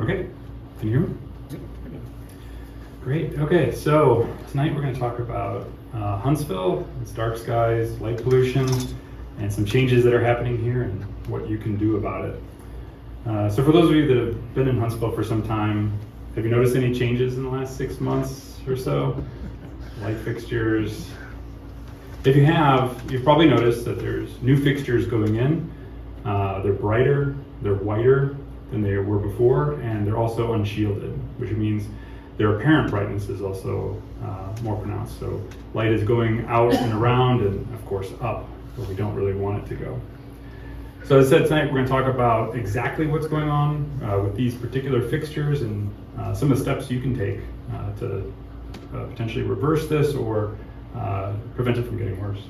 Okay, can you hear me? Great, okay, so tonight we're going to talk about Huntsville, its dark skies, light pollution, and some changes that are happening here and what you can do about it. So for those of you that have been in Huntsville for some time, have you noticed any changes in the last 6 months or so? Light fixtures. If you have, you've probably noticed that there's new fixtures going in. They're brighter, they're whiter than they were before, and they're also unshielded, which means their apparent brightness is also more pronounced. So light is going out and around and of course up, where we don't really want it to go. So as I said, tonight we're going to talk about exactly what's going on with these particular fixtures and some of the steps you can take to potentially reverse this or prevent it from getting worse.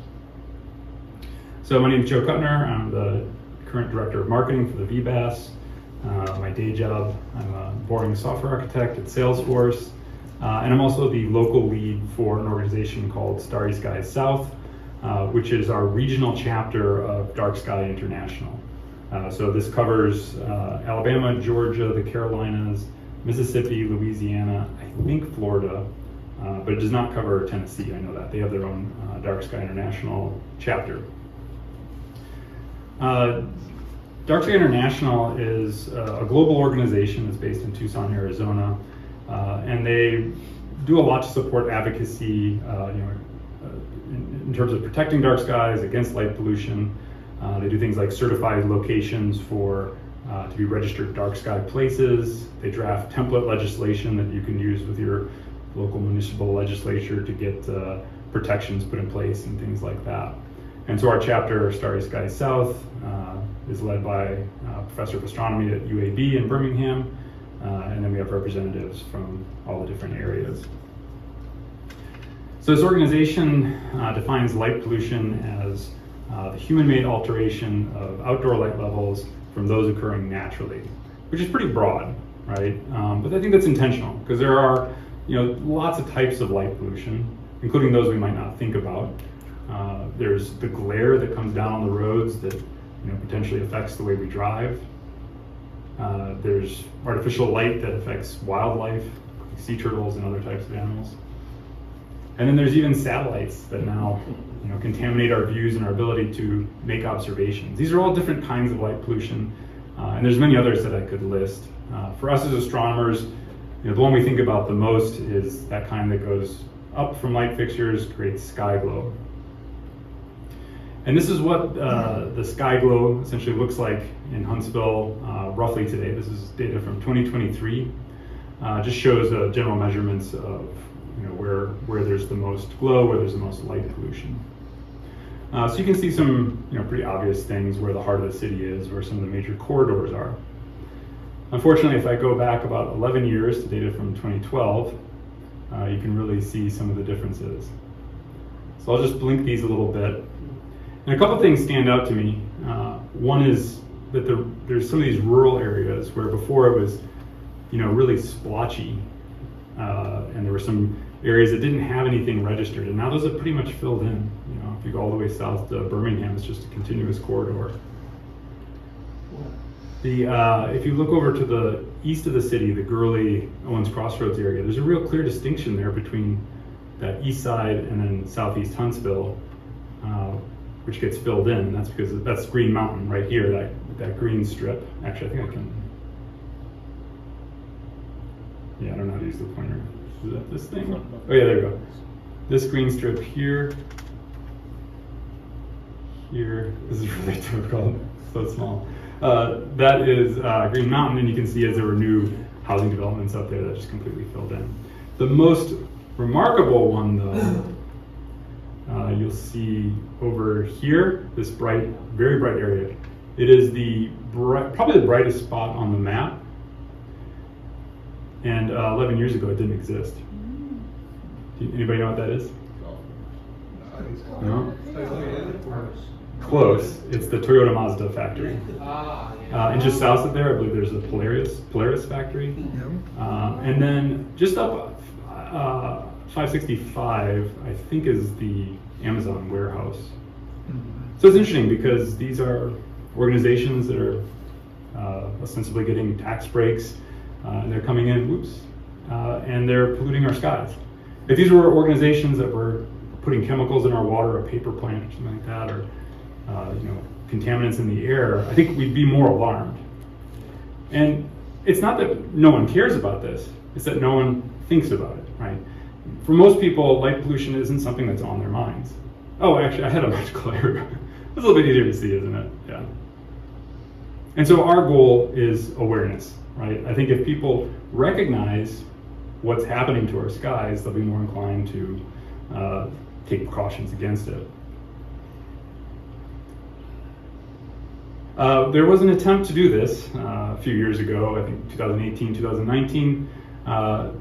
So my name is Joe Kuttner. I'm the current director of marketing for the VBAS. My day job, I'm a boring software architect at Salesforce, and I'm also the local lead for an organization called Starry Skies South, which is our regional chapter of Dark Sky International. So this covers Alabama, Georgia, the Carolinas, Mississippi, Louisiana, I think Florida, but it does not cover Tennessee. I know that. They have their own Dark Sky International chapter. Dark Sky International is a global organization that's based in Tucson, Arizona, and they do a lot to support advocacy in terms of protecting dark skies against light pollution. They do things like certified locations for to be registered dark sky places. They draft template legislation that you can use with your local municipal legislature to get protections put in place and things like that. And so our chapter, Starry Skies South, is led by a professor of astronomy at UAB in Birmingham, and then we have representatives from all the different areas. So this organization defines light pollution as the human-made alteration of outdoor light levels from those occurring naturally, which is pretty broad, right? But I think that's intentional because there are, lots of types of light pollution, including those we might not think about. There's the glare that comes down on the roads that potentially affects the way we drive. There's artificial light that affects wildlife, like sea turtles and other types of animals. And then there's even satellites that now contaminate our views and our ability to make observations. These are all different kinds of light pollution, and there's many others that I could list. For us as astronomers, the one we think about the most is that kind that goes up from light fixtures, creates sky glow. And this is what the sky glow essentially looks like in Huntsville roughly today. This is data from 2023. Just shows general measurements of where there's the most glow, where there's the most light pollution. So you can see some pretty obvious things where the heart of the city is, where some of the major corridors are. Unfortunately, if I go back about 11 years to data from 2012, you can really see some of the differences. So I'll just blink these a little bit. And a couple of things stand out to me. One is that there's some of these rural areas where before it was, really splotchy, and there were some areas that didn't have anything registered, and now those are pretty much filled in. If you go all the way south to Birmingham, it's just a continuous corridor. If you look over to the east of the city, the Gurley Owens Crossroads area, there's a real clear distinction there between that east side and then southeast Huntsville, which gets filled in. And that's because that's Green Mountain right here, that green strip. Actually, I think I can. Yeah, I don't know how to use the pointer. Is that this thing? Oh yeah, there we go. This green strip here. This is really difficult, so small. That is Green Mountain, and you can see as there were new housing developments up there that just completely filled in. The most remarkable one, though, you'll see over here, this very bright area. It is probably the brightest spot on the map. And 11 years ago, it didn't exist. Anybody know what that is? No? Close. It's the Toyota Mazda factory. And just south of there, I believe there's a Polaris factory. And then just up 565, I think, is the Amazon warehouse. So it's interesting because these are organizations that are ostensibly getting tax breaks and they're coming in, and they're polluting our skies. If these were organizations that were putting chemicals in our water, a paper plant or something like that, or contaminants in the air, I think we'd be more alarmed. And it's not that no one cares about this, it's that no one thinks about it, right? For most people, light pollution isn't something that's on their minds. Oh, actually, I had a much clearer. It's a little bit easier to see, isn't it? Yeah. And so our goal is awareness, right? I think if people recognize what's happening to our skies, they'll be more inclined to take precautions against it. There was an attempt to do this a few years ago, I think 2018, 2019.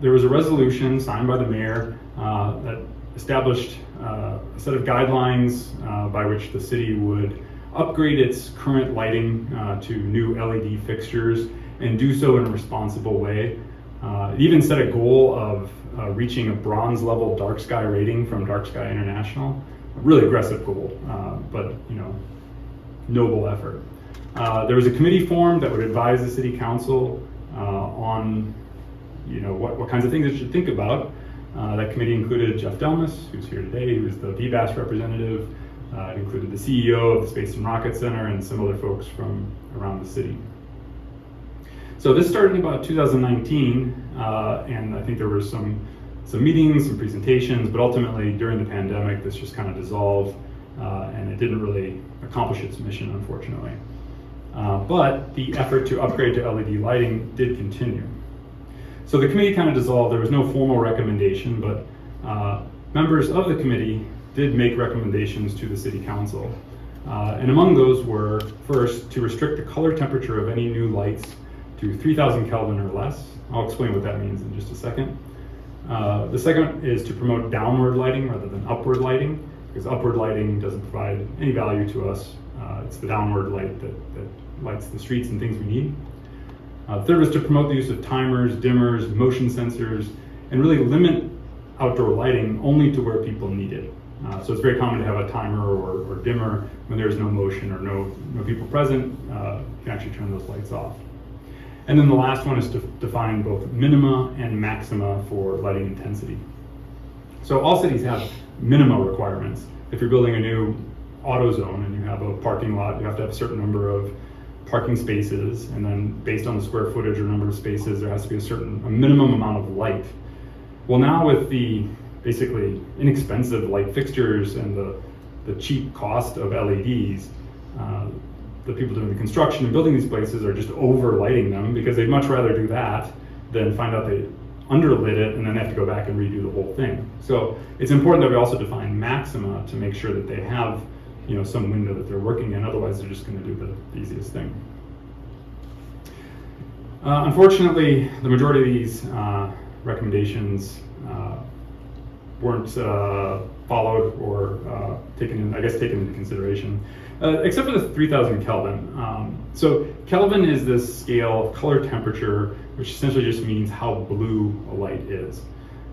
There was a resolution signed by the mayor that established a set of guidelines by which the city would upgrade its current lighting to new LED fixtures and do so in a responsible way. It even set a goal of reaching a bronze level dark sky rating from Dark Sky International. A really aggressive goal, but noble effort. There was a committee formed that would advise the city council on what kinds of things it should think about. That committee included Jeff Delmas, who's here today, who was the VBAS representative. It included the CEO of the Space and Rocket Center and some other folks from around the city. So this started in about 2019, and I think there were some meetings, some presentations, but ultimately during the pandemic, this just kind of dissolved, and it didn't really accomplish its mission, unfortunately. But the effort to upgrade to LED lighting did continue. So the committee kind of dissolved. There was no formal recommendation, but members of the committee did make recommendations to the city council. And among those were, first, to restrict the color temperature of any new lights to 3,000 Kelvin or less. I'll explain what that means in just a second. The second is to promote downward lighting rather than upward lighting, because upward lighting doesn't provide any value to us. It's the downward light that lights the streets and things we need. Third was to promote the use of timers, dimmers, motion sensors, and really limit outdoor lighting only to where people need it. So it's very common to have a timer or dimmer when there's no motion or no people present. You can actually turn those lights off. And then the last one is to define both minima and maxima for lighting intensity. So all cities have minima requirements. If you're building a new auto zone and you have a parking lot, you have to have a certain number of parking spaces, and then based on the square footage or number of spaces, there has to be a minimum amount of light. Well, now with the basically inexpensive light fixtures and the cheap cost of LEDs, the people doing the construction and building these places are just over lighting them because they'd much rather do that than find out they underlit it and then they have to go back and redo the whole thing. So it's important that we also define maxima to make sure that they have some window that they're working in, otherwise they're just going to do the easiest thing. Unfortunately, the majority of these recommendations weren't followed or taken into consideration, except for the 3,000 Kelvin. So Kelvin is this scale of color temperature, which essentially just means how blue a light is.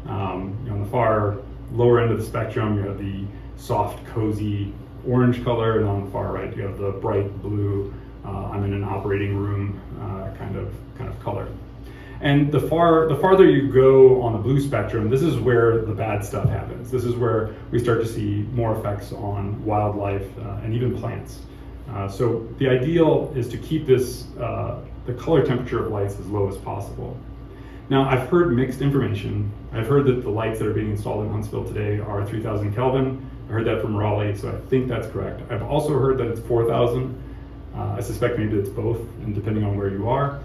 On the far lower end of the spectrum, you have the soft, cozy orange color, and on the far right, you have the bright blue, I'm in an operating room kind of color. And the farther you go on the blue spectrum, this is where the bad stuff happens. This is where we start to see more effects on wildlife and even plants. So the ideal is to keep this, the color temperature of lights as low as possible. Now, I've heard mixed information. I've heard that the lights that are being installed in Huntsville today are 3,000 Kelvin. I heard that from Raleigh, so I think that's correct. I've also heard that it's 4,000. I suspect maybe it's both, and depending on where you are.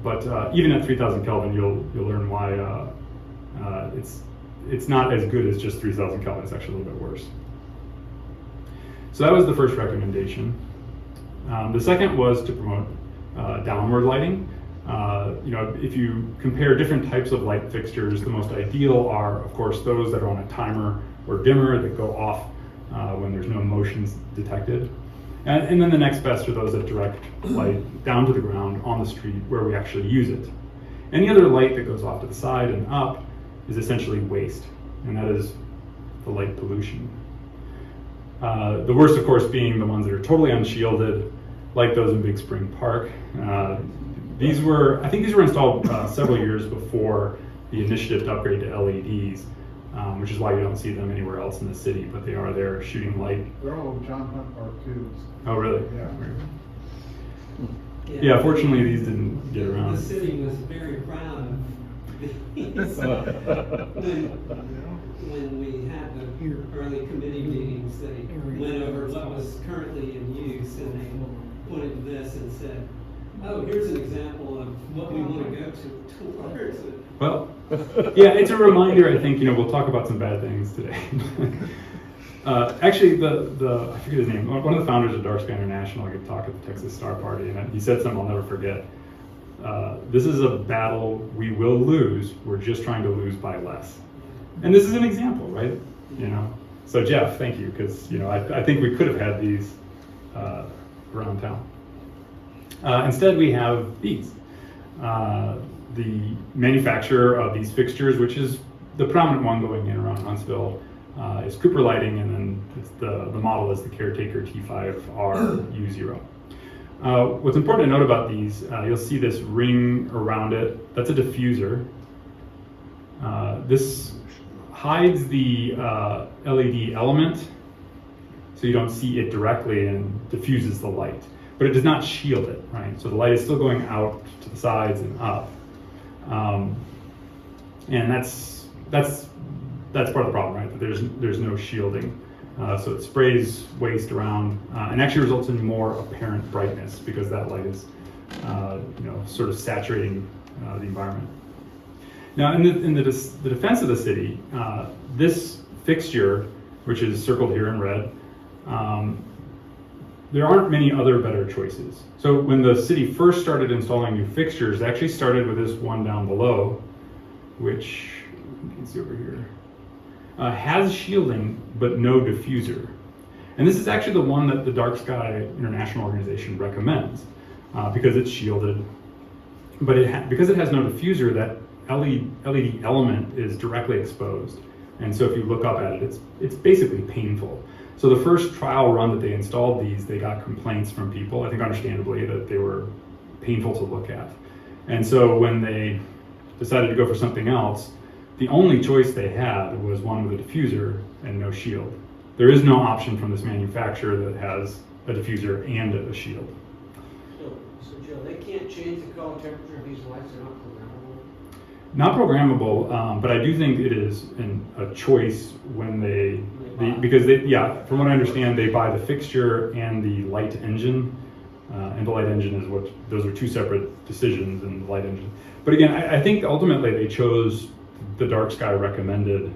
But even at 3,000 Kelvin, you'll learn why it's not as good as just 3,000 Kelvin. It's actually a little bit worse. So that was the first recommendation. The second was to promote downward lighting. If you compare different types of light fixtures, the most ideal are, of course, those that are on a timer or dimmer that go off when there's no motions detected. And then the next best are those that direct light down to the ground on the street where we actually use it. Any other light that goes off to the side and up is essentially waste, and that is the light pollution. The worst, of course, being the ones that are totally unshielded, like those in Big Spring Park. I think these were installed several years before the initiative to upgrade to LEDs, which is why you don't see them anywhere else in the city, but they are there shooting light. They're all in John Hunt Park too. Oh, really? Yeah. Yeah, fortunately these didn't get around. The city was very proud of these. When we had the early committee meetings, they went over what was currently in use, and they pointed to this and said, oh, here's an example of what we want to go towards. Well, yeah, it's a reminder, I think, we'll talk about some bad things today. Actually, I forget his name, one of the founders of Dark Sky International, I could talk at the Texas Star Party, and he said something I'll never forget. This is a battle we will lose, we're just trying to lose by less. And this is an example, right? So Jeff, thank you, because I think we could have had these around town. Instead, we have these. The manufacturer of these fixtures, which is the prominent one going in around Huntsville, is Cooper Lighting, and then the model is the Caretaker T5R U0. What's important to note about these, you'll see this ring around it. That's a diffuser. This hides the LED element, so you don't see it directly, and diffuses the light. But it does not shield it, right? So the light is still going out to the sides and up. And that's part of the problem, right? That there's no shielding. So it sprays waste around and actually results in more apparent brightness because that light is sort of saturating the environment. Now in the defense of the city, this fixture, which is circled here in red, there aren't many other better choices. So when the city first started installing new fixtures, they actually started with this one down below, which you can see over here, has shielding but no diffuser. And this is actually the one that the Dark Sky International organization recommends because it's shielded, but because it has no diffuser, that LED element is directly exposed. And so if you look up at it, it's basically painful. So the first trial run that they installed these, they got complaints from people, I think understandably, that they were painful to look at. And so when they decided to go for something else, the only choice they had was one with a diffuser and no shield. There is no option from this manufacturer that has a diffuser and a shield. So Joe, they can't change the color temperature of these lights, they're not programmable? Not programmable, but I do think it is a choice when because from what I understand, they buy the fixture and the light engine, and the light engine is those are two separate decisions in the light engine. But again, I think ultimately they chose the Dark Sky recommended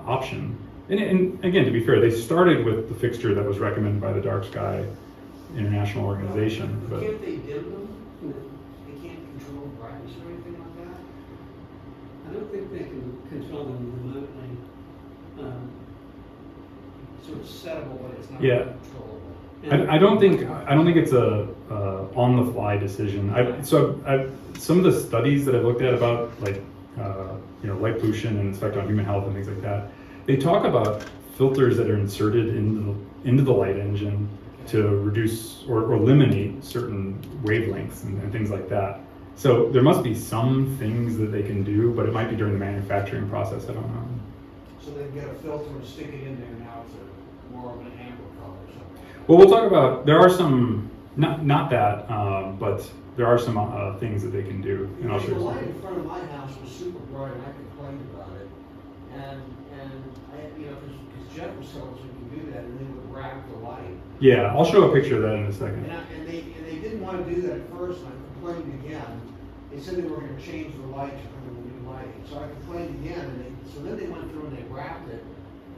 option. And again, to be fair, they started with the fixture that was recommended by the Dark Sky International organization. But can't they dim them? They can't control brightness or anything like that? I don't think they can control them remotely. So it's settable, but it's not controllable. I don't think it's a on the fly decision. Some of the studies that I've looked at about light pollution and its effect on human health and things like that, they talk about filters that are inserted into the light engine to reduce or eliminate certain wavelengths and things like that. So there must be some things that they can do, but it might be during the manufacturing process. I don't know. So they've got a filter and stick it in there now. It's more of an amber color or something. Well, we'll talk about. There are some, not that, but there are some things that they can do, and I'll show you. The light in front of my house was super bright, and I complained about it. And because Jeff was telling us we can do that, and they would wrap the light. Yeah, I'll show a picture of that in a second. And they didn't want to do that at first, and I complained again. They said they were going to change the light to put in the new lighting. So I complained again, and so then they went through and they wrapped it.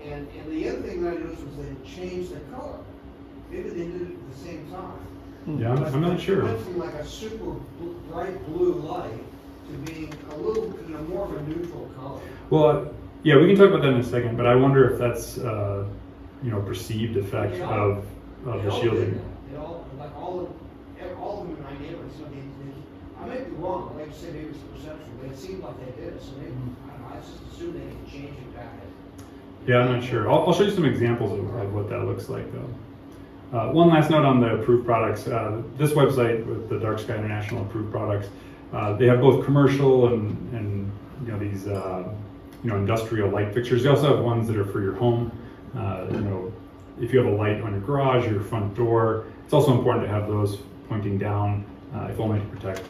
And the other thing that I noticed was they changed the color. Maybe they did it at the same time. Yeah, I'm not sure. It went from like a super bright blue light to being a little, more of a neutral color. Well, yeah, we can talk about that in a second, but I wonder if that's, perceived effect of the shielding. All of them in my neighborhood, I may be wrong, like you said, maybe it's perception, but it seemed like they did, so maybe, I don't know, I just assumed they could change it back. Yeah, I'm not sure. I'll show you some examples of what that looks like, though. One last note on the approved products. This website with the Dark Sky International approved products, they have both commercial and these industrial light fixtures. They also have ones that are for your home. If you have a light on your garage or your front door, it's also important to have those pointing down, if only to protect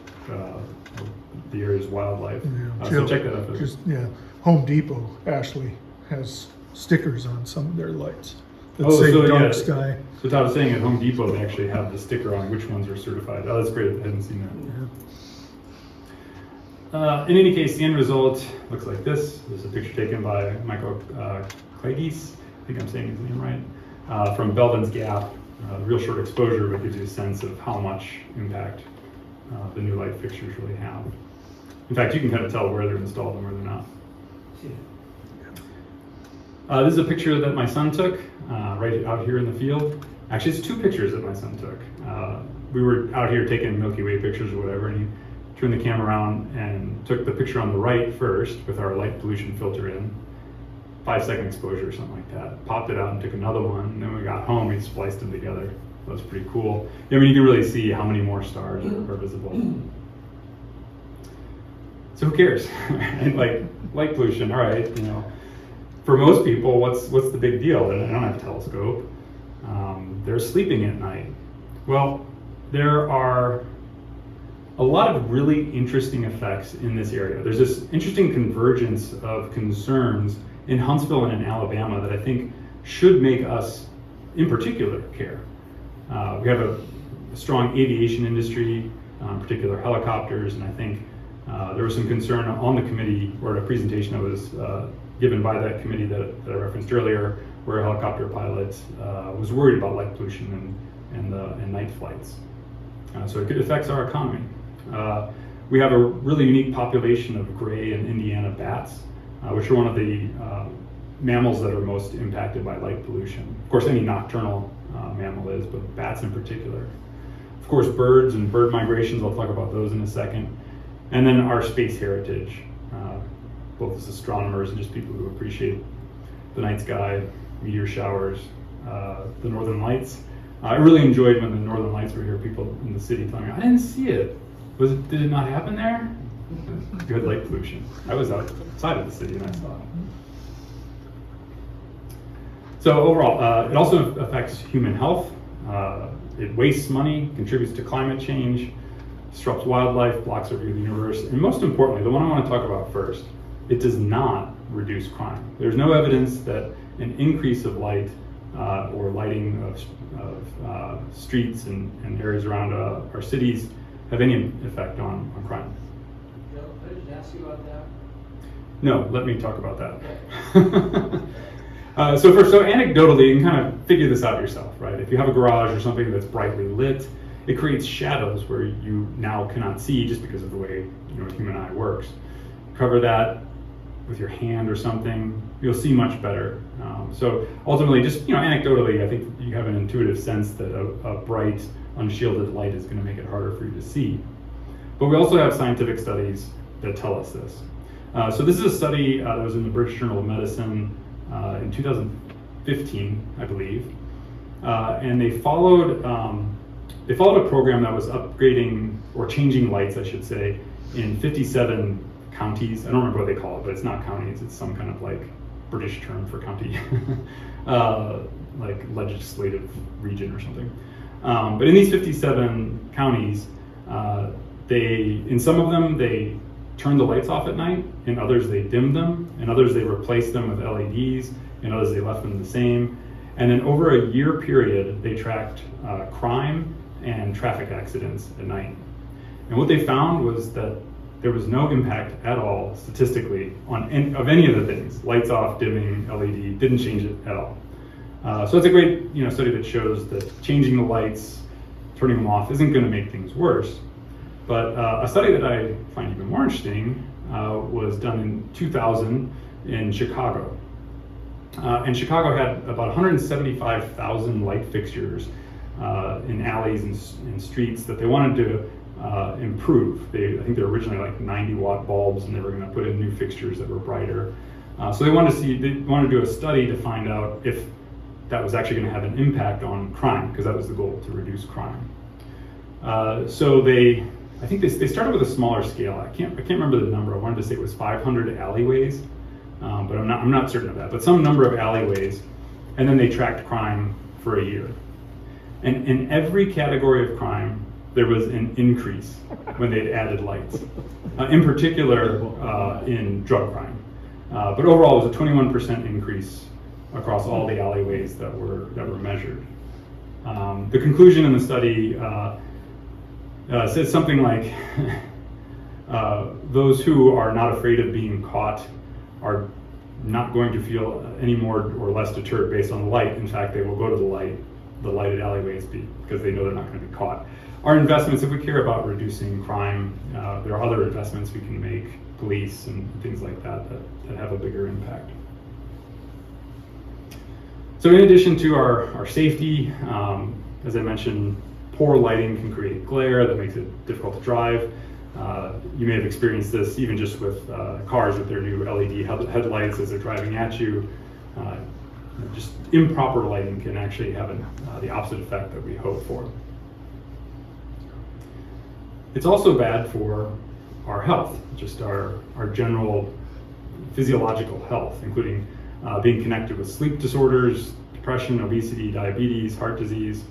the area's wildlife. So check that out. Home Depot actually has stickers on some of their lights that say Dark Sky. So Todd was saying at Home Depot they actually have the sticker on which ones are certified. Oh, that's great. I hadn't seen that. In any case, the end result looks like this. This is a picture taken by Michael Klages, I think I'm saying his name right, from Belden's Gap. Real short exposure, but gives you a sense of how much impact the new light fixtures really have. In fact, you can kind of tell where they're installed and where they're not. This is a picture that my son took right out here in the field. Actually, it's 2 pictures that my son took. We were out here taking Milky Way pictures or whatever, and he turned the camera around and took the picture on the right first with our light pollution filter in. 5-second exposure or something like that. Popped it out and took another one, and then when we got home, we spliced them together. That was pretty cool. I mean, you can really see how many more stars are visible. So who cares? Like light pollution, all right, for most people, what's the big deal? They don't have a telescope. They're sleeping at night. Well, there are a lot of really interesting effects in this area. There's this interesting convergence of concerns in Huntsville and in Alabama that I think should make us, in particular, care. We have a strong aviation industry, in particular helicopters, and I think there was some concern on the committee, or a presentation that was given by that committee that I referenced earlier, where a helicopter pilot was worried about light pollution and night flights. So it affects our economy. We have a really unique population of gray and Indiana bats, which are one of the mammals that are most impacted by light pollution. Of course, any nocturnal mammal is, but bats in particular. Of course, birds and bird migrations, I'll talk about those in a second. And then our space heritage, both as astronomers and just people who appreciate the night sky, meteor showers, the northern lights. I really enjoyed when the northern lights were here, people in the city telling me, I didn't see it. Did it not happen there? Good light pollution. I was outside of the city and I saw it. So overall, it also affects human health. It wastes money, contributes to climate change, disrupts wildlife, blocks our view of the universe, and most importantly, the one I want to talk about first, it does not reduce crime. There's no evidence that an increase of light or lighting of streets and areas around our cities have any effect on crime. Joe, could I just ask you about that? No, let me talk about that. Okay. So anecdotally, you can kind of figure this out yourself, right? If you have a garage or something that's brightly lit, it creates shadows where you now cannot see just because of the way human eye works. Cover that with your hand or something, you'll see much better. So ultimately, just anecdotally, I think you have an intuitive sense that a bright, unshielded light is going to make it harder for you to see. But we also have scientific studies that tell us this. So this is a study that was in the British Journal of Medicine in 2015, I believe, and they followed a program that was upgrading or changing lights, I should say, in 57 counties. I don't remember what they call it, but it's not counties. It's some kind of like British term for county, like legislative region or something. But in these 57 counties, in some of them they turned the lights off at night, in others they dimmed them, in others they replaced them with LEDs, in others they left them the same. And then over a year period, they tracked crime and traffic accidents at night. And what they found was that there was no impact at all statistically of any of the things. Lights off, dimming, LED, didn't change it at all. So it's a great study that shows that changing the lights, turning them off isn't going to make things worse. But a study that I find even more interesting was done in 2000 in Chicago. And Chicago had about 175,000 light fixtures in alleys and streets that they wanted to improve. I think they were originally like 90-watt bulbs, and they were going to put in new fixtures that were brighter. So they wanted to do a study to find out if that was actually going to have an impact on crime, because that was the goal, to reduce crime. So I think they started with a smaller scale. I can't remember the number. I wanted to say it was 500 alleyways, but I'm not certain of that. But some number of alleyways, and then they tracked crime for a year. And in every category of crime, there was an increase when they'd added lights. In particular, in drug crime. But overall, it was a 21% increase across all the alleyways that were measured. The conclusion in the study says something like, those who are not afraid of being caught are not going to feel any more or less deterred based on the light. In fact, they will go to the lighted alleyways because they know they're not going to be caught. Our investments, if we care about reducing crime, there are other investments we can make, police and things like that have a bigger impact. So in addition to our safety, as I mentioned, poor lighting can create glare that makes it difficult to drive. You may have experienced this even just with cars with their new LED headlights as they're driving at you. Just improper lighting can actually have the opposite effect that we hope for. It's also bad for our health, just our general physiological health, including being connected with sleep disorders, depression, obesity, diabetes, heart disease.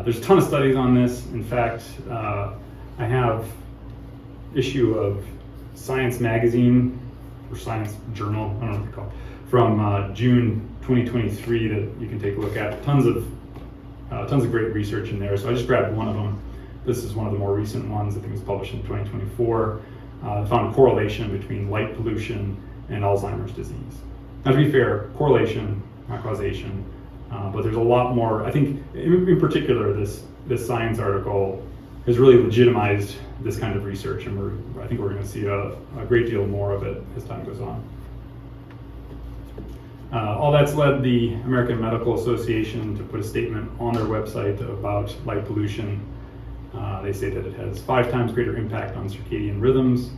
There's a ton of studies on this. In fact, I have issue of Science magazine or Science journal, I don't know what it's called, from June 2023 that you can take a look at. Tons of great research in there. So I just grabbed one of them. This is one of the more recent ones. I think it was published in 2024. Found a correlation between light pollution and Alzheimer's disease. Now, to be fair, correlation, not causation, but there's a lot more. I think, in particular, this Science article has really legitimized this kind of research, and I think we're going to see a great deal more of it as time goes on. All that's led the American Medical Association to put a statement on their website about light pollution. They say that it has 5 times greater impact on circadian rhythms.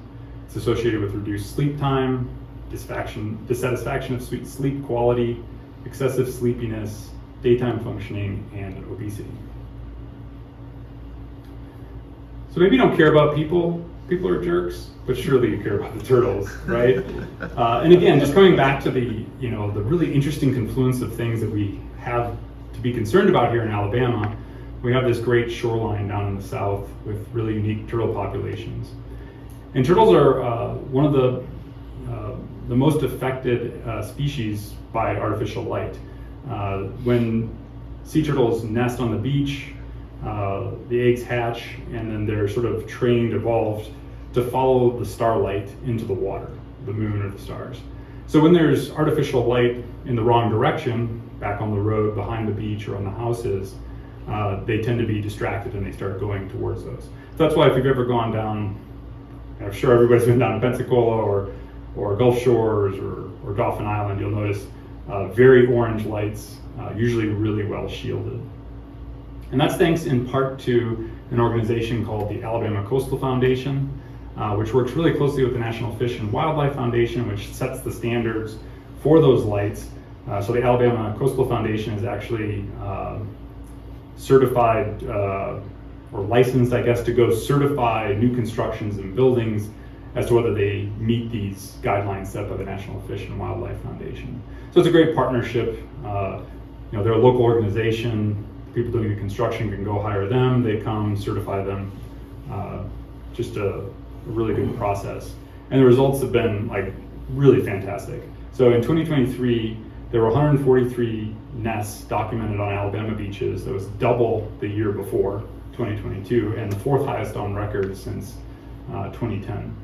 It's associated with reduced sleep time, dissatisfaction of sleep quality, excessive sleepiness, daytime functioning, and obesity. So maybe you don't care about people. People are jerks, but surely you care about the turtles, right? And again, just coming back to the really interesting confluence of things that we have to be concerned about here in Alabama. We have this great shoreline down in the south with really unique turtle populations. And turtles are one of the most affected species by artificial light. When sea turtles nest on the beach, the eggs hatch, and then they're sort of evolved to follow the starlight into the water, the moon or the stars. So when there's artificial light in the wrong direction, back on the road, behind the beach, or on the houses, they tend to be distracted and they start going towards those. So that's why if you've ever gone down, I'm sure everybody's been down to Pensacola or Gulf Shores or Dauphin Island, you'll notice very orange lights, usually really well shielded. And that's thanks in part to an organization called the Alabama Coastal Foundation, which works really closely with the National Fish and Wildlife Foundation, which sets the standards for those lights. So the Alabama Coastal Foundation is actually certified or licensed, I guess, to go certify new constructions and buildings as to whether they meet these guidelines set by the National Fish and Wildlife Foundation. So it's a great partnership. They're a local organization. People doing the construction can go hire them. They come certify them. Just a really good process. And the results have been really fantastic. So in 2023, there were 143 nests documented on Alabama beaches. That was double the year before, 2022, and the 4th highest on record since 2010.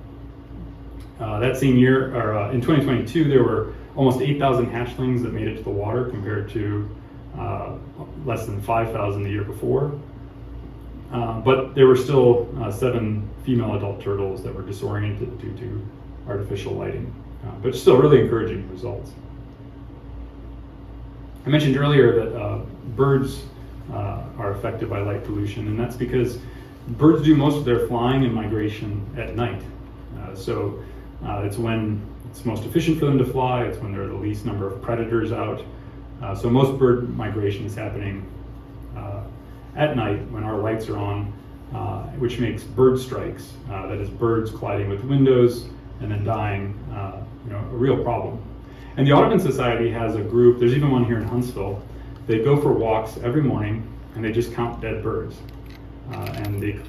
That same year, or in 2022, there were almost 8,000 hatchlings that made it to the water compared to less than 5,000 the year before. But there were still 7 female adult turtles that were disoriented due to artificial lighting, but still really encouraging results. I mentioned earlier that birds are affected by light pollution, and that's because birds do most of their flying and migration at night. So it's when it's most efficient for them to fly, it's when there are the least number of predators out. So most bird migration is happening at night when our lights are on, which makes bird strikes, that is birds colliding with windows and then dying, a real problem. And the Audubon Society has a group, there's even one here in Huntsville. They go for walks every morning and they just count dead birds. And they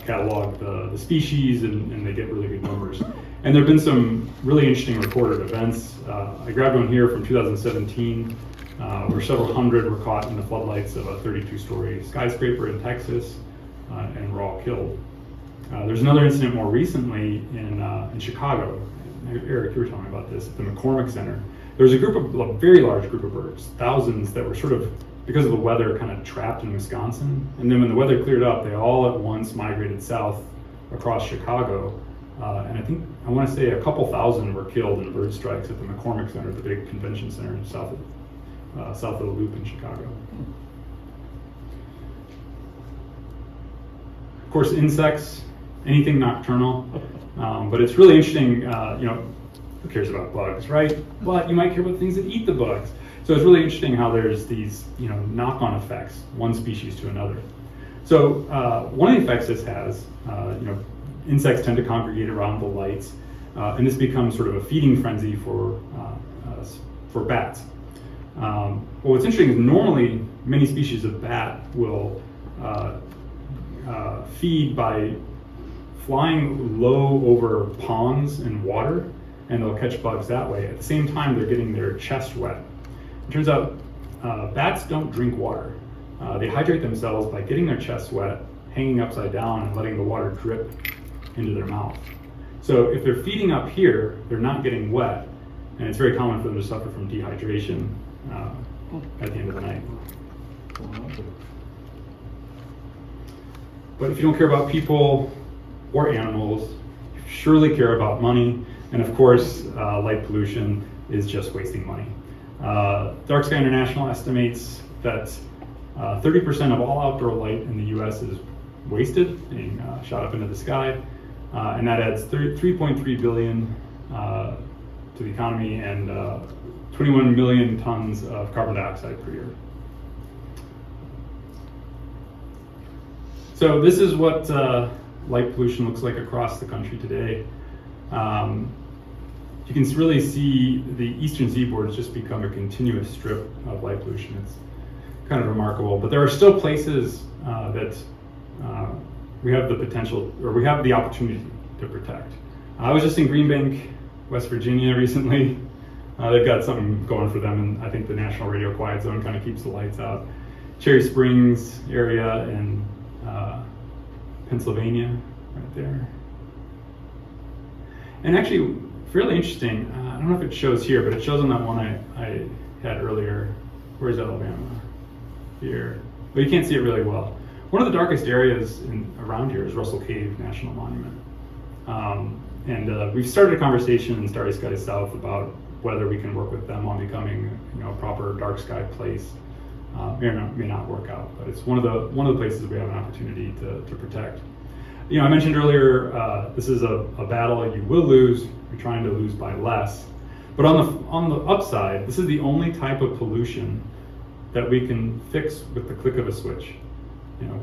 catalog the species and they get really good numbers. And there have been some really interesting recorded events. I grabbed one here from 2017 where several hundred were caught in the floodlights of a 32-story skyscraper in Texas and were all killed. There's another incident more recently in Chicago. Eric, you were telling me about this, at the McCormick Center. There was a very large group of birds, thousands, that were sort of, because of the weather, kind of trapped in Wisconsin. And then when the weather cleared up, they all at once migrated south across Chicago. And I want to say a couple thousand were killed in bird strikes at the McCormick Center, the big convention center south of the Loop in Chicago. Of course, insects, anything nocturnal, but it's really interesting, who cares about bugs, right? But you might care about things that eat the bugs. So it's really interesting how there's these, knock-on effects, one species to another. So one of the effects this has, insects tend to congregate around the lights, and this becomes sort of a feeding frenzy for bats. Well, what's interesting is normally many species of bat will feed by flying low over ponds and water, and they'll catch bugs that way. At the same time, they're getting their chest wet. It turns out bats don't drink water. They hydrate themselves by getting their chests wet, hanging upside down, and letting the water drip into their mouth. So if they're feeding up here, they're not getting wet, and it's very common for them to suffer from dehydration at the end of the night. But if you don't care about people or animals, you surely care about money, and of course, light pollution is just wasting money. Dark Sky International estimates that 30% of all outdoor light in the US is wasted, being shot up into the sky, and that adds 3.3 billion to the economy and 21 million tons of carbon dioxide per year. So this is what light pollution looks like across the country today. You can really see the eastern seaboard has just become a continuous strip of light pollution. It's kind of remarkable, but there are still places that we have the potential, or we have the opportunity to protect. I was just in Green Bank, West Virginia recently. They've got something going for them, and I think the National Radio Quiet Zone kind of keeps the lights out. Cherry Springs area in Pennsylvania, right there. And actually, fairly interesting, I don't know if it shows here, but it shows on that one I had earlier. Where's Alabama? Here. But you can't see it really well. One of the darkest areas around here is Russell Cave National Monument. And we've started a conversation in Starry Skies South about whether we can work with them on becoming a proper dark sky place. May not work out, but it's one of the places we have an opportunity to protect. I mentioned earlier, this is a battle you will lose. You're trying to lose by less. But on the upside, this is the only type of pollution that we can fix with the click of a switch.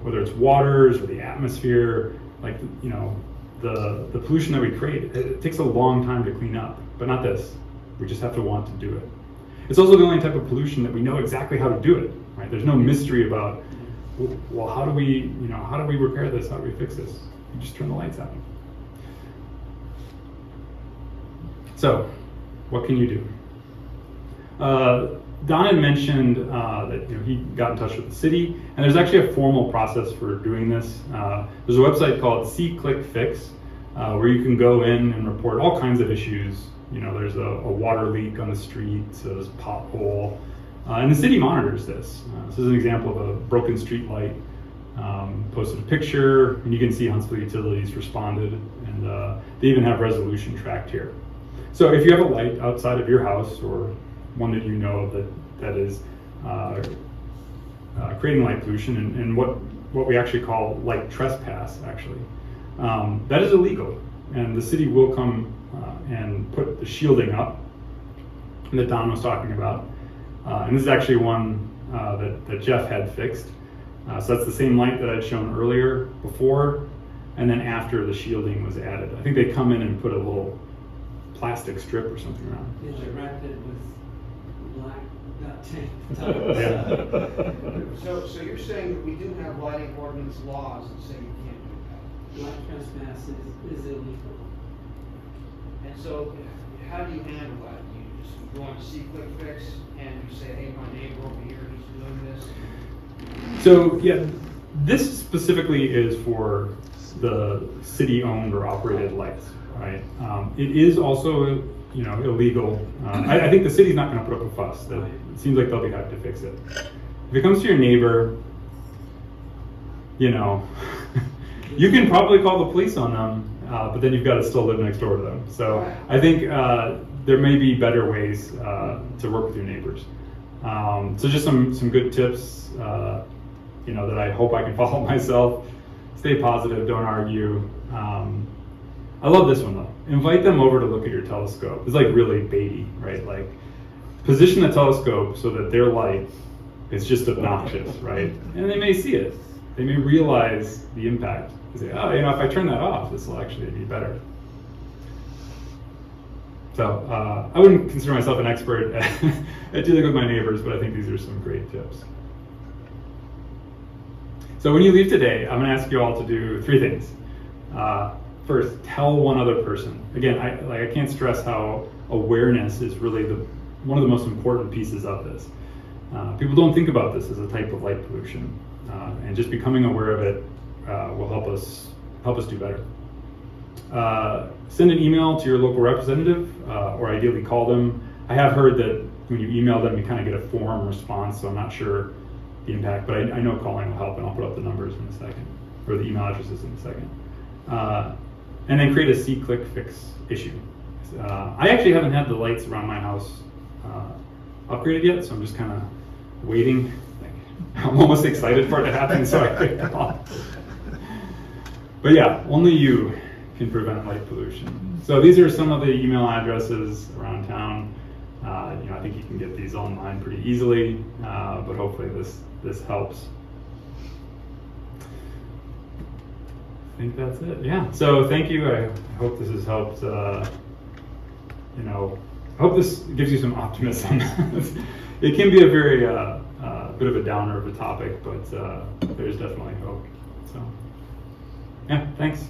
Whether it's waters or the atmosphere, the pollution that we create, it takes a long time to clean up, but not this. We just have to want to do it. It's also the only type of pollution that we know exactly how to do it, right? There's no mystery about, well, how do we repair this? How do we fix this? You just turn the lights out. So, what can you do? Don had mentioned that he got in touch with the city, and there's actually a formal process for doing this. There's a website called See Click Fix, where you can go in and report all kinds of issues. There's a water leak on the street, so there's a pothole, and the city monitors this. This is an example of a broken street light. Posted a picture, and you can see Huntsville Utilities responded, and they even have resolution tracked here. So if you have a light outside of your house, or one that you know of that is creating light pollution, and what we actually call light trespass, actually, that is illegal, and the city will come and put the shielding up that Don was talking about. And this is actually one that Jeff had fixed. So that's the same light that I'd shown earlier before, and then after the shielding was added. I think they come in and put a little plastic strip or something around. Yeah, they wrapped it with black duct tape. So you're saying that we do have lighting ordinance laws that say you can't do Light trespass is illegal. that? And so how do you handle that? You just go on to C-Click Fix and you say, hey, my neighbor over here, he's doing this? So yeah, this specifically is for the city-owned or operated lights, right? It is also, illegal. I think the city's not going to put up a fuss. It seems like they'll be happy to fix it. If it comes to your neighbor, you can probably call the police on them, but then you've got to still live next door to them. So I think there may be better ways to work with your neighbors. So just some good tips, that I hope I can follow myself. Stay positive, don't argue. I love this one though. Invite them over to look at your telescope. It's like really baity, right? Like position the telescope so that their light is just obnoxious, right? And they may see it. They may realize the impact. They say, oh, if I turn that off, this will actually be better. So I wouldn't consider myself an expert at dealing with my neighbors, but I think these are some great tips. So when you leave today, I'm going to ask you all to do 3 things. First, tell one other person. Again, I can't stress how awareness is really one of the most important pieces of this. People don't think about this as a type of light pollution, and just becoming aware of it will help us do better. Send an email to your local representative, or ideally call them. I have heard that when you email them, you kind of get a form response, so I'm not sure the impact, but I know calling will help, and I'll put up the numbers in a second, or the email addresses in a second. And then create a C-Click Fix issue. I actually haven't had the lights around my house upgraded yet, so I'm just kind of waiting. I'm almost excited for it to happen, so I clicked it off. But yeah, only you can prevent light pollution. So these are some of the email addresses around town. I think you can get these online pretty easily, but hopefully this helps. I think that's it. Yeah. So thank you. I hope this has helped. I hope this gives you some optimism. It can be a very bit of a downer of a topic, but there's definitely hope. So yeah. Thanks.